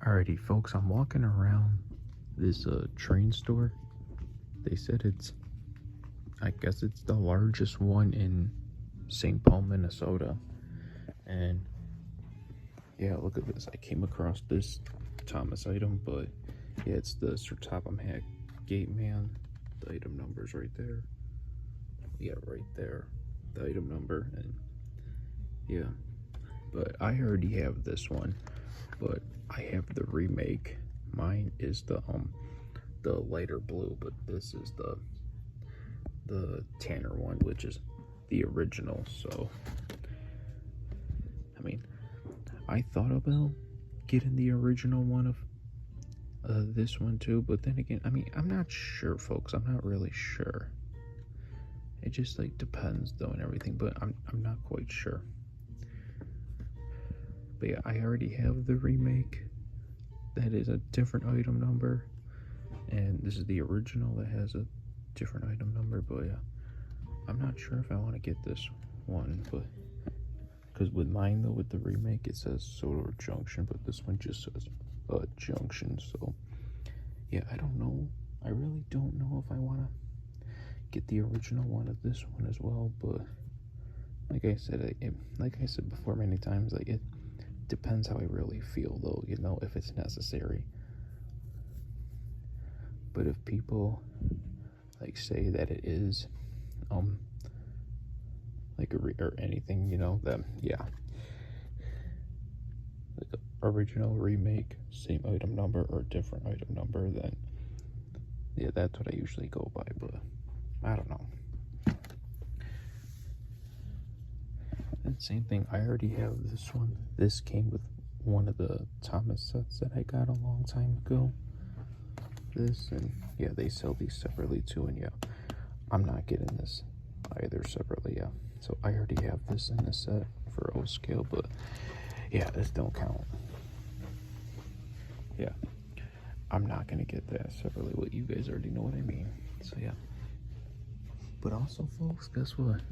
Alrighty, folks, I'm walking around this train store. They said I guess it's the largest one in St. Paul, Minnesota. And yeah, look at this. I came across this Thomas item, but yeah, it's the Sir Topham Hatt Gate Man. The item number's right there. Yeah, right there. The item number. And yeah, but I already have this one, but I have the remake. Mine is the lighter blue, but this is the tanner one, which is the original. So I mean, I thought about getting the original one of this one too, but then again, I mean, I'm not sure, folks. I'm not really sure. It just like depends though and everything, but I'm not quite sure. But yeah, I already have the remake. That is a different item number, and this is the original that has a different item number. But yeah, I'm not sure if I want to get this one, but because with mine though, with the remake, it says Sodor Junction, but this one just says Junction. So yeah, I don't know. I really don't know if I want to get the original one of this one as well. But like I said, like I said before many times, like it depends how I really feel though, you know, if it's necessary. But if people like say that it is like or anything, you know, then yeah, like original, remake, same item number or different item number, then yeah, that's what I usually go by. But I don't know. And same thing, I already have this one. This came with one of the Thomas sets that I got a long time ago. This, and yeah, they sell these separately too, and yeah, I'm not getting this either separately, yeah. So I already have this in the set for O scale, but yeah, this don't count. Yeah, I'm not gonna get that separately. Well, you guys already know what I mean. So yeah. But also, folks, guess what?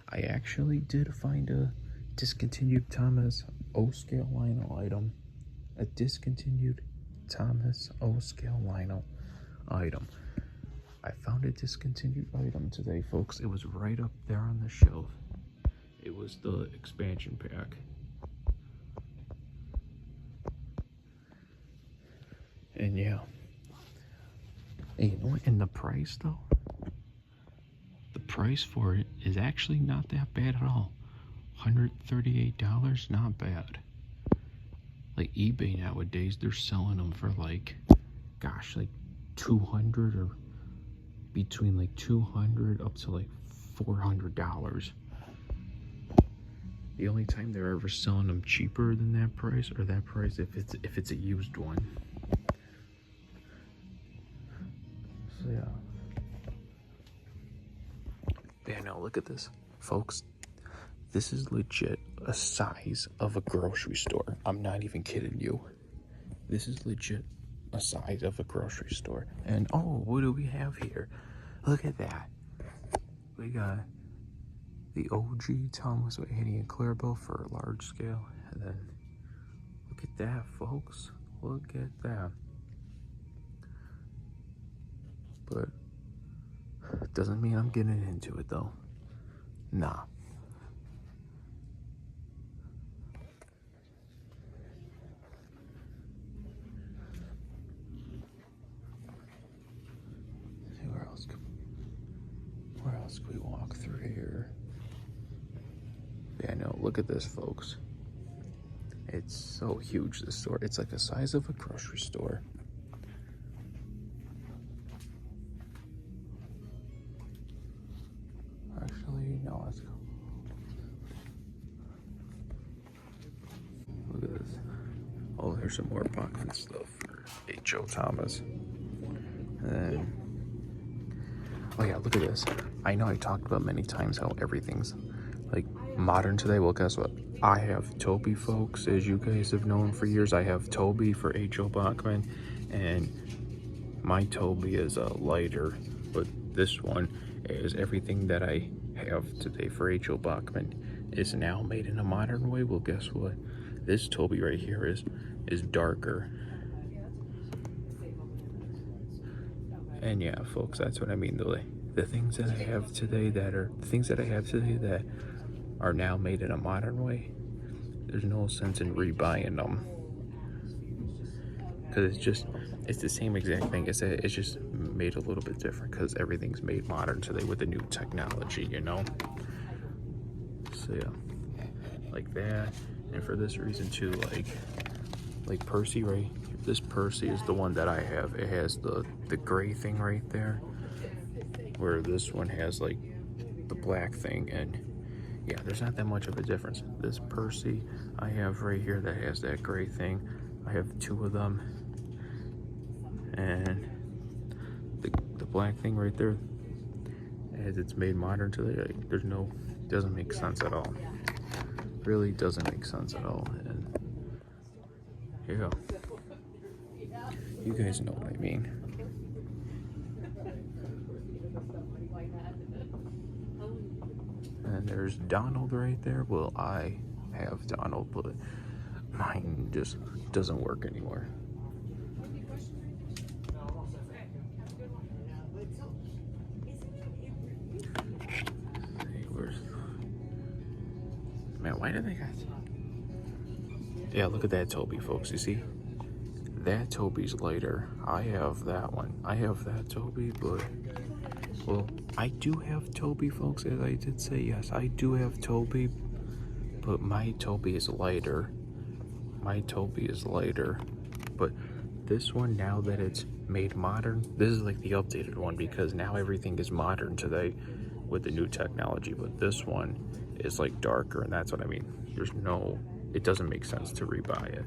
I actually did find a discontinued Thomas O-scale Lionel item. A discontinued Thomas O-scale Lionel item. I found a discontinued item today, folks. It was right up there on the shelf. It was the expansion pack. And yeah. Hey, you know what? And the price, though? The price for it is actually not that bad at all. $138, not bad. Like eBay nowadays, they're selling them for like, gosh, like 200 or between like 200 up to like $400. The only time they're ever selling them cheaper than that price, or that price, if it's a used one. So yeah. Yeah, now look at this, folks. This is legit a size of a grocery store. I'm not even kidding you. This is legit a size of a grocery store. And oh, what do we have here? Look at that. We got the OG Thomas Annie and Clarabelle for a large scale. And then look at that, folks. Look at that. But doesn't mean I'm getting into it though. Nah. Where else can we walk through here? Yeah, no, look at this, folks. It's so huge, this store. It's like the size of a grocery store. Actually, no, let's go. Look at this. Oh, there's some more Bachman stuff for H.O. Thomas. And then, oh yeah, look at this. I know I talked about many times how everything's like modern today. Well, guess what? I have Toby, folks, as you guys have known for years. I have Toby for H.O. Bachman, and my Toby is a lighter, but this one is everything that I have today for H.O. Bachman is now made in a modern way. Well, guess what? This Toby right here is is darker. And yeah, folks, that's what I mean. The things that I have today that are now made in a modern way, there's no sense in rebuying them, because it's the same exact thing. It's just made a little bit different because everything's made modern today with the new technology, you know. So yeah, like that. And for this reason too, like Percy, right? This Percy is the one that I have. It has the gray thing right there, where this one has like the black thing. And yeah, there's not that much of a difference. This Percy I have right here that has that gray thing, I have two of them. And the black thing right there, as it's made modern today, like, doesn't make sense at all. Really doesn't make sense at all. And yeah, you guys know what I mean. And there's Donald right there. Well, I have Donald, but mine just doesn't work anymore. Man, why did they got... Yeah, look at that Toby, folks. You see? That Toby's lighter. I have that one. I have that Toby, but... Well, I do have Toby, folks, as I did say. Yes, I do have Toby, but my Toby is lighter. My Toby is lighter. But this one, now that it's made modern, this is like the updated one, because now everything is modern today with the new technology. But this one is like darker, and that's what I mean. It doesn't make sense to rebuy it.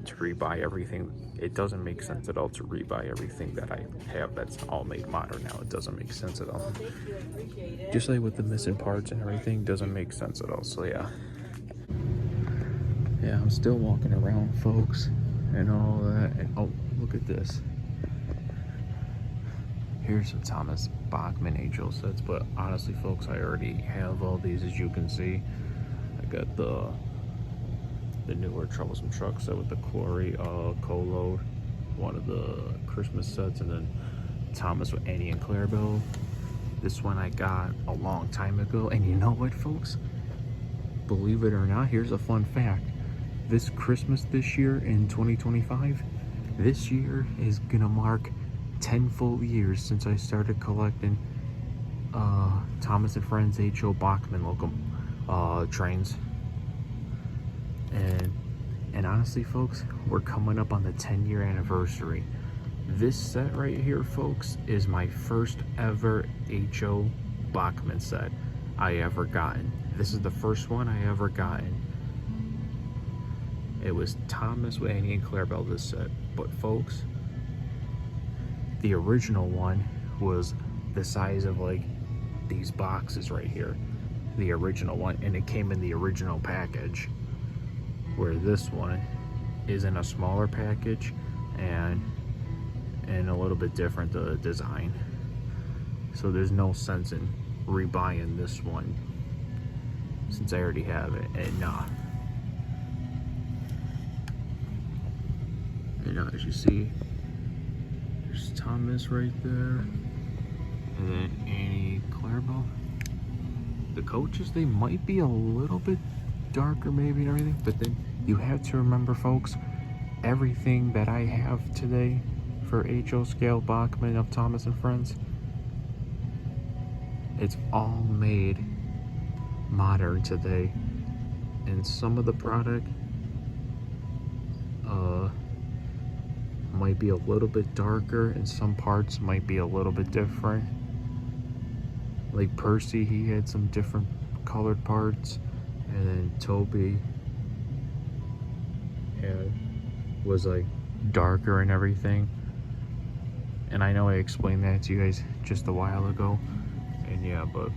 To rebuy everything, it doesn't make sense at all to rebuy everything that I have that's all made modern now. It doesn't make sense at all. Just like with the missing parts and everything, doesn't make sense at all. So yeah, I'm still walking around, folks, and all that. And oh, look at this. Here's some Thomas Bachmann HO sets, but honestly, folks, I already have all these, as you can see. I got the newer Troublesome Truck set with the Quarry co-load, one of the Christmas sets, and then Thomas with Annie and Clarabelle. This one I got a long time ago, and you know what, folks? Believe it or not, here's a fun fact. This Christmas this year in 2025, this year is gonna mark 10 full years since I started collecting Thomas and Friends H.O. Bachmann trains. And honestly, folks, we're coming up on the 10-year anniversary. This set right here, folks, is my first ever H.O. Bachmann set I ever gotten. This is the first one I ever gotten. It was Thomas with Annie and Clarabelle, this set. But folks, the original one was the size of like these boxes right here. The original one, and it came in the original package. Where this one is in a smaller package and a little bit different design. So there's no sense in rebuying this one since I already have it. And as you see, there's Thomas right there, and then Annie Clarabelle. The coaches, they might be a little bit darker maybe and everything, but then you have to remember, folks, everything that I have today for HO scale Bachmann of Thomas and Friends, it's all made modern today, and some of the product might be a little bit darker, and some parts might be a little bit different. Like Percy, he had some different colored parts, and then Toby was like darker and everything. And I know I explained that to you guys just a while ago, and yeah, but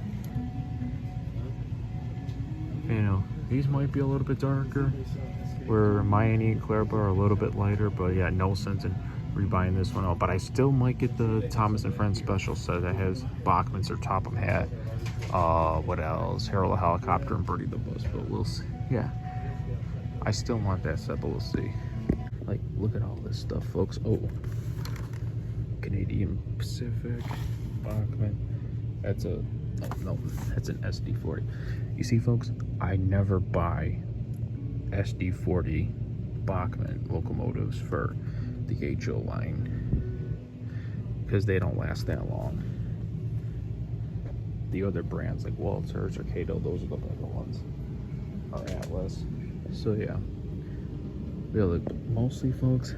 you know, these might be a little bit darker, where my Annie and Clarabelle are a little bit lighter. But yeah, no sense in rebuying this one out. But I still might get the Thomas and Friends special set that has Bachmann's or Topham Hatt, what else, Harold the Helicopter and Birdie the Bus. But we'll see. Yeah, I still want that set, but we'll see. Like, look at all this stuff, folks. Oh, Canadian Pacific, Bachmann. That's a, oh no, that's an SD40. You see, folks, I never buy SD40 Bachmann locomotives for the HO line because they don't last that long. The other brands like Walters or Kato, those are the better ones, or Atlas. So yeah, really, mostly, folks,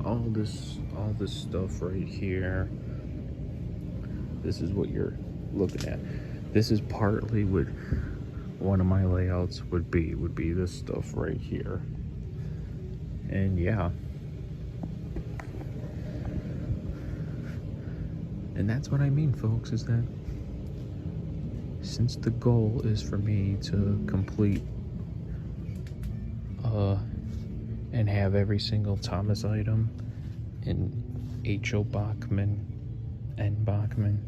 all this stuff right here, this is what you're looking at. This is partly what one of my layouts would be this stuff right here. And yeah, and that's what I mean, folks, is that since the goal is for me to complete and have every single Thomas item in HO Bachmann, N Bachmann,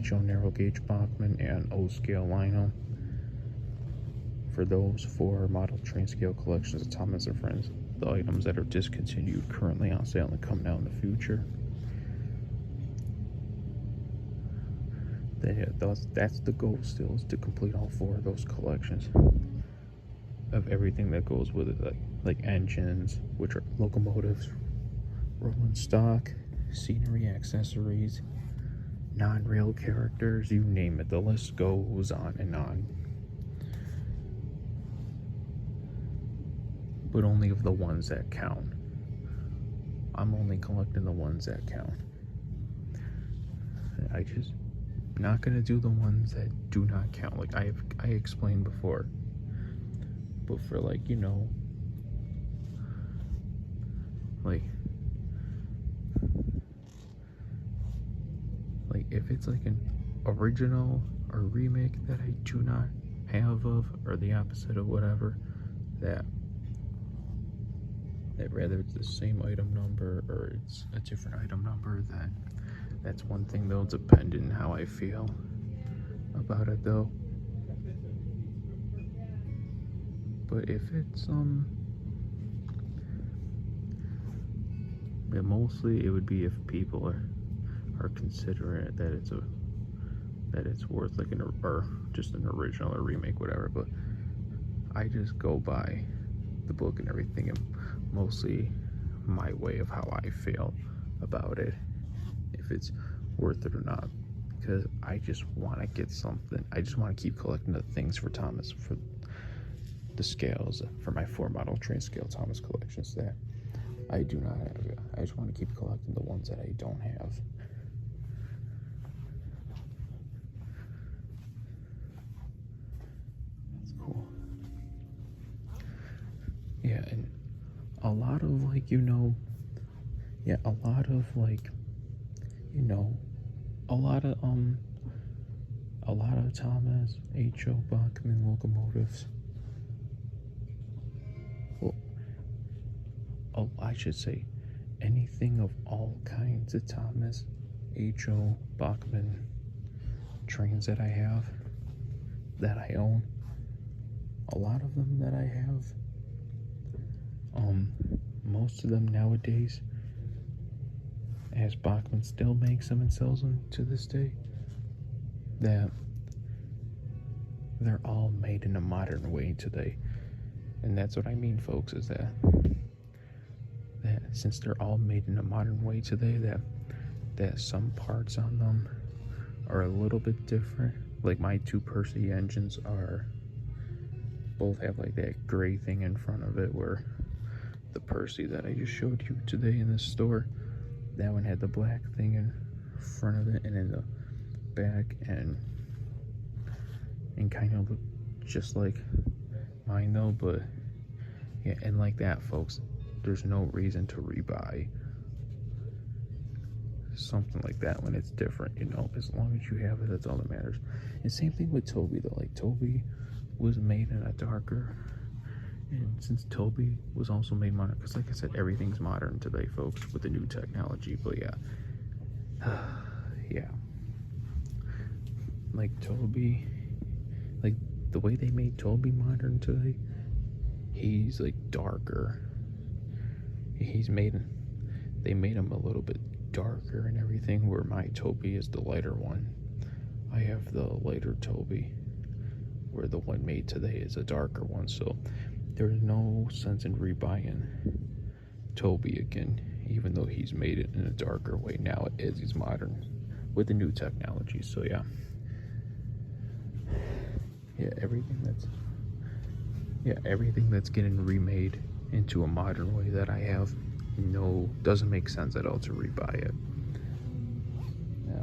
HO narrow gauge Bachmann, and O scale Lino, for those 4 model train scale collections of Thomas and Friends, the items that are discontinued, currently on sale and coming out in the future, that's the goal still, is to complete all 4 of those collections of everything that goes with it, like engines, which are locomotives, rolling stock, scenery, accessories, non-rail characters, you name it. The list goes on and on. But only of the ones that count. I'm only collecting the ones that count. I just not gonna do the ones that do not count, like I explained before. But for, like, you know, like if it's like an original or remake that I do not have of, or the opposite of whatever, that rather it's the same item number or it's a different item number, then that's one thing, though, depending on how I feel about it, though. But if it's yeah, mostly it would be if people are considering it that it's worth, like, or just an original or remake, whatever. But I just go by the book and everything, and mostly my way of how I feel about it, if it's worth it or not, because I just want to get something. I just want to keep collecting the things for Thomas, for the scales, for my 4 model train scale Thomas collections that I do not have. I just want to keep collecting the ones that I don't have. That's cool. Yeah, and a lot of, like, you know, yeah, a lot of, like, you know, a lot of Thomas HO Bachmann locomotives. Well, oh, I should say anything of all kinds of Thomas HO Bachmann trains that I have, that I own. A lot of them that I have, most of them nowadays, as Bachmann still makes them and sells them to this day, that they're all made in a modern way today. And that's what I mean, folks, is that since they're all made in a modern way today, that some parts on them are a little bit different. Like my 2 Percy engines both have, like, that gray thing in front of it, where the Percy that I just showed you today in the store, that one had the black thing in front of it and in the back, and kind of looked just like mine, though. But yeah, and like that, folks, there's no reason to rebuy something like that when it's different, you know. As long as you have it, that's all that matters. And same thing with Toby, though. Like, Toby was made in a darker, and since Toby was also made modern, because like I said, everything's modern today, folks, with the new technology. But yeah, yeah, like Toby, like the way they made Toby modern today, he's like darker. they made him a little bit darker and everything, where my Toby is the lighter one. I have the lighter Toby, where the one made today is a darker one, so there's no sense in rebuying Toby again, even though he's made it in a darker way now as he's modern with the new technology. So yeah, everything that's getting remade into a modern way that I have, doesn't make sense at all to rebuy it,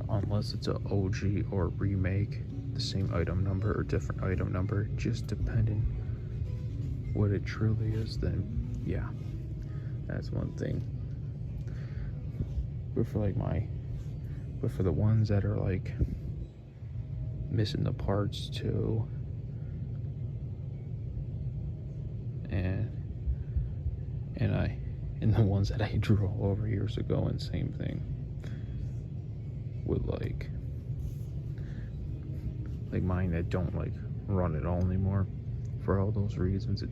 unless it's a OG or remake, the same item number or different item number, just depending what it truly is. Then yeah, that's one thing. But for the ones that are like missing the parts too, and the ones that I drew all over years ago, and same thing with like mine that don't like run at all anymore. For all those reasons,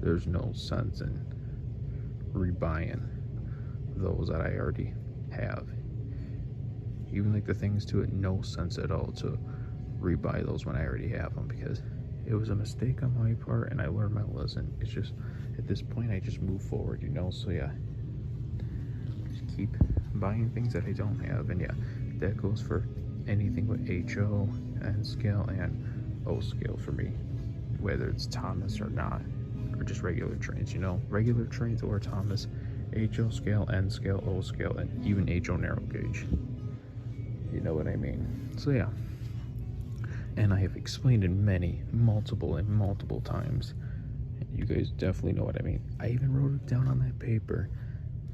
there's no sense in rebuying those that I already have. Even like the things to it, no sense at all to rebuy those when I already have them, because it was a mistake on my part and I learned my lesson. It's just, at this point, I just move forward, so yeah, just keep buying things that I don't have. And yeah, that goes for anything with HO, N scale, and O scale for me, whether it's Thomas or not, or just regular trains, regular trains or Thomas, HO scale, N scale, O scale, and even HO narrow gauge. You know what I mean? So yeah, and I have explained it multiple times. You guys definitely know what I mean. I even wrote it down on that paper,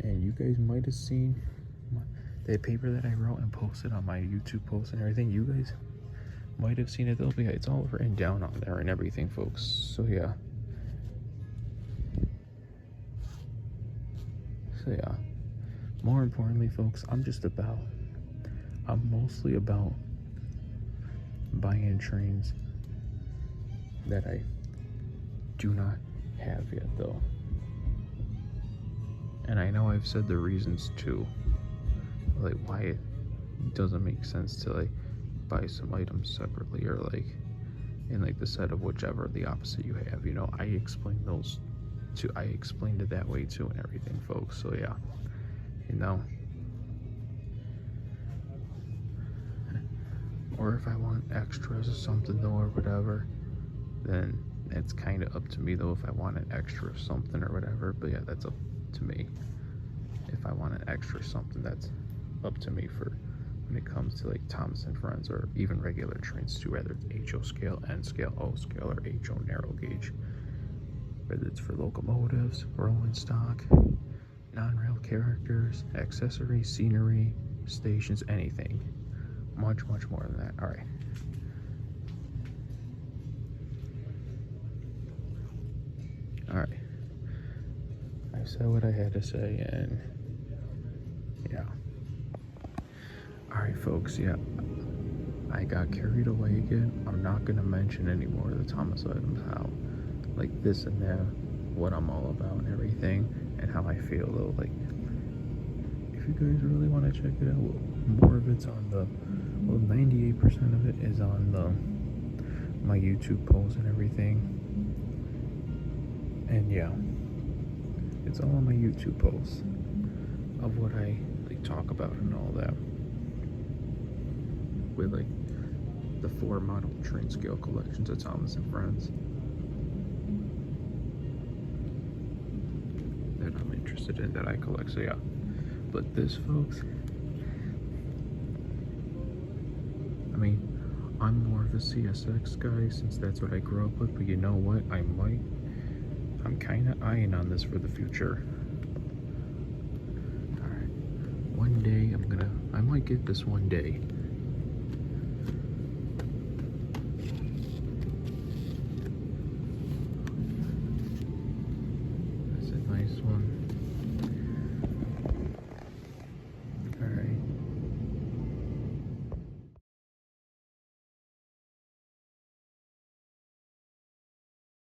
and you guys might have seen that paper that I wrote and posted on my YouTube post and everything. You guys might have seen it though, but yeah, it's all written down on there and everything, folks. So yeah. More importantly, folks, I'm mostly about buying trains that I do not have yet though. And I know I've said the reasons too, like why it doesn't make sense to like buy some items separately, or like in like the set of whichever the opposite you have. I explained those too. I explained it that way too and everything, folks. So yeah, or if I want extras or something though, or whatever, then it's kind of up to me though if I want an extra of something or whatever. But yeah, that's up to me. If I want an extra something, that's up to me for when it comes to like Thomas and Friends, or even regular trains too, whether it's HO scale, N scale, O scale, or HO narrow gauge. Whether it's for locomotives, rolling stock, non-rail characters, accessories, scenery, stations, anything. Much more than that. Alright. I said what I had to say, and yeah. Alright, folks, yeah. I got carried away again. I'm not gonna mention any more of the Thomas items, how like this and that, what I'm all about and everything, and how I feel though. Like, if you guys really want to check it out, more of it's on 98% of it is on my YouTube posts and everything. And yeah, it's all on my YouTube posts of what I like talk about and all that, with like the 4 model train scale collections of Thomas and Friends that I'm interested in, that I collect. So yeah, but this, folks, I'm more of a CSX guy since that's what I grew up with, but you know what, I'm kind of eyeing on this for the future. Alright, one day I might get this one day.